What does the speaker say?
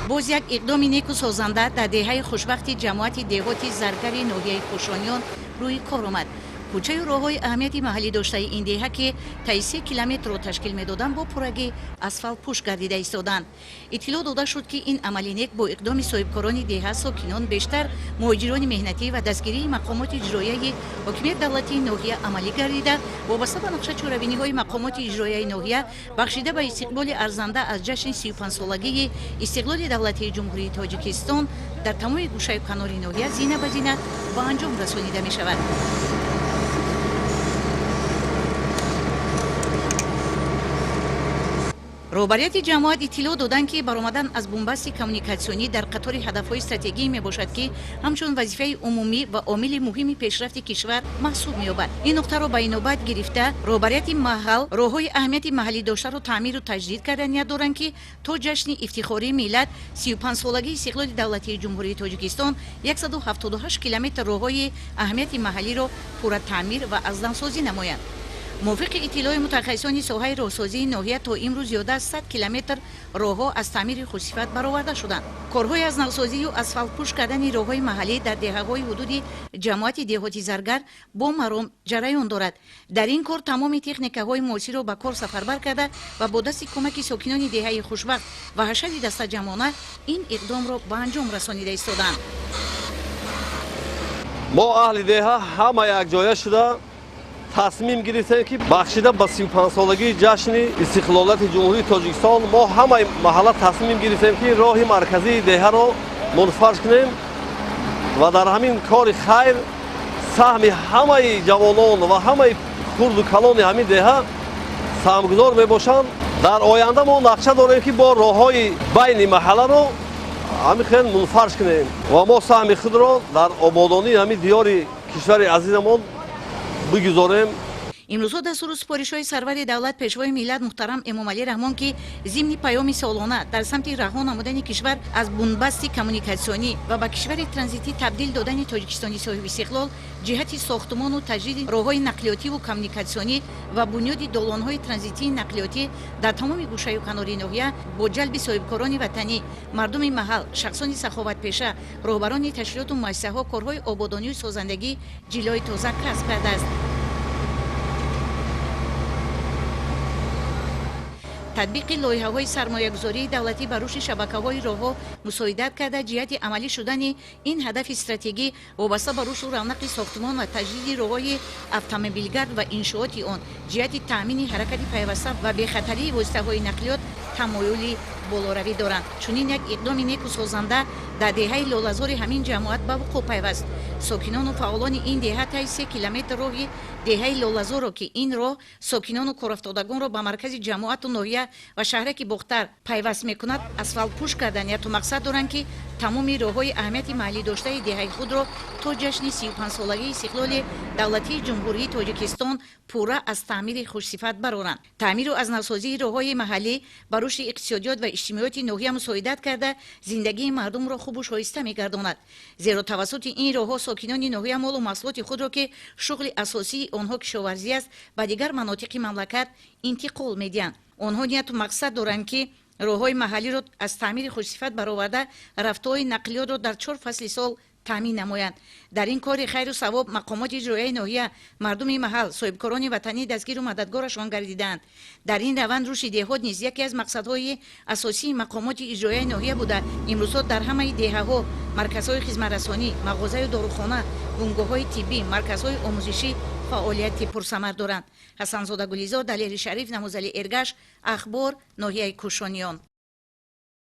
باز یک اقدام نیکو سازنده در دهه خوشبختی جماعت دهاتی زرگری ناحیه کوشانیان روی کار آمد. کوچه و راه‌های اهمیتی محلی داشته این دهه که طی 3 کیلومتر را تشکیل می‌دادند با پرگی اسفالت پوش گردیده ایستادند. اطلاع داده شد که این عملی نیک با اقدام صاحبکاران دهه ساکنان بیشتر مهاجران مهنتی و دستگیری مقامات اجرایی حکومت دولتی ناحیه عملی گردیده وابسته به نقشه چاره‌بینی‌های مقامات اجرایی ناحیه بخشیده به استقبال ارزنده از جشن 35 سالگی استقلال دولتی جمهوری تاجیکستان در تمام گوشه و کنار ناحیه زینه به زینه به انجام رسانیده می‌شود. رهبریت جماعت اطلاع دادند که برآمدن از بنبست کمیونیکاسیونی در قطار هدف‌های استراتژیکی میباشد که همچون وظیفه عمومی و عامل مهمی پیشرفت کشور محسوب می‌یابد. این نقطه را به نوبت گرفته رهبریت محل راه‌های اهمیت محلی داشته را تعمیر و تجدید کرده نیت دارند که تا جشن افتخاری ملت 35 سالگی استقلال دولتی جمهوری تاجیکستان 178 کیلومتر راه‌های اهمیت محلی را پورا تعمیر و از نوسازی نمایند. موافق اطلاع متخصصان ساحه راهسازی ناحیه تا امروز زیاده از 100 کیلومتر راهها از تعمیر خوشصفت برآورده شدند. کارهای از نوسازی و اسفالت پوش کردن راههای محلی در دهه‌های حدود جماعت دهاتی زرگر با مرام جریان دارد. در این کار تمام تکنیک‌های معاصر را به کار سفربر کرده و با دست کمک ساکنان دهه خوشبخت و حشد دسته جمعانه این اقدام را به انجام رسانیده ایستادند. ما اهل دهه همه یک جای شده تصمیم گرفتیم که بخشیده به 35 سالگی جشن استقلالیت جمهوری تاجیکستان ما همه محله تصمیم گرفتیم که راه مرکزی دهه را منفرش کنیم و در همین کار خیر سهم همه جوانان و همه خرد و کلان همین دهه سهمگزار میباشند. در آینده ما نقشه داریم که با راههای بین محله را همین خیلی منفرش کنیم و ما سهم خود را در آبادانی همین دیار کشور عزیزمان بگذاریم. امروزها دستور سپارش‌های سرور دولت پیشوای ملت محترم امامعلی رحمان که ضمن پیام سالانه در سمت رها نمودن کشور از بنبست کمیونیکاسیونی و به کشور ترانزیتی تبدیل دادن تاجیکستانی صاحب استقلال جهت ساختمان و تجدید راه‌های نقلیاتی و کمیونیکاسیونی و بنیاد دالان‌های ترانزیتی نقلیاتی در تمام گوشه و کنار ناحیه با جلب صاحبکاران وطنی، مردم محل، شخصان سخاوت‌پیشه، راهبران تشکیلات و مؤسسه‌ها کارهای آبادانی و سازندگی جلوه تازه کسب کرده است. تطبیق لایحه‌های سرمایه‌گذاری دولتی بر روی شبکه‌های راه‌ها مساعدت کرده جهت عملی شدن این هدف استراتژیکی وابسته به رشد و رونق ساختمان و تجدید راه‌های اتومبیلگرد و انشاءات آن جهت تأمین حرکت پیوسته و بی‌خطری واسطه‌های نقلیات تمایلی بالاروی دارند. چنین یک اقدام نیک و سازنده در دهه لاله‌زار همین جماعت به وقوع پیوست. ساکنان و فعالان این دهه طی 3 کیلومتر راه دهه لاله‌زار را که این راه ساکنان و کارافتادگان را به مرکز جماعت و ناحیه و شهرک باختر پیوست میکند اسفالت پوش کردن یا تو مقصد دارند که تمام راه‌های اهمیت محلی داشته دهه خود را تا جشن 35 سالگی استقلال دولتی جمهوری تاجیکستان پورا از تعمیر خوشصفت برآورند. تعمیر و از نوسازی راه‌های محلی بر رشد اقتصادیات و اجتماعیات ناحیه مساعدت کرده زندگی مردم را خوب و شایسته می‌گرداند. زیرا توسط این راه‌ها ساکنان ناحیه مال و محصولات خود را که شغل اساسی آنها کشاورزی است به دیگر مناطق مملکت انتقال می‌دهند. آنها نیت و مقصد دارند که راه‌های محلی را از تعمیر خوشصفت برآورده رفته‌های نقلیات را در 4 فصل سال تامین نمایند. در این کار خیر و ثواب مقامات اجرایی ناحیه مردم محل صاحبکاران وطنی دستگیر و مددگارشان گردیدند. در این روند رشد دهات نیز یکی از مقصدهای اساسی مقامات اجرایی ناحیه بوده. امروزها در همه دهه‌ها مرکزهای خدمت‌رسانی، مغازه و داروخانه، بنگاه‌های طبی، مرکزهای آموزشی فعالیت پرثمر دارند. حسن‌زاده گلیزاد، دلیل شریف، نمازعلی ارگش، اخبار ناحیه کوشانیان.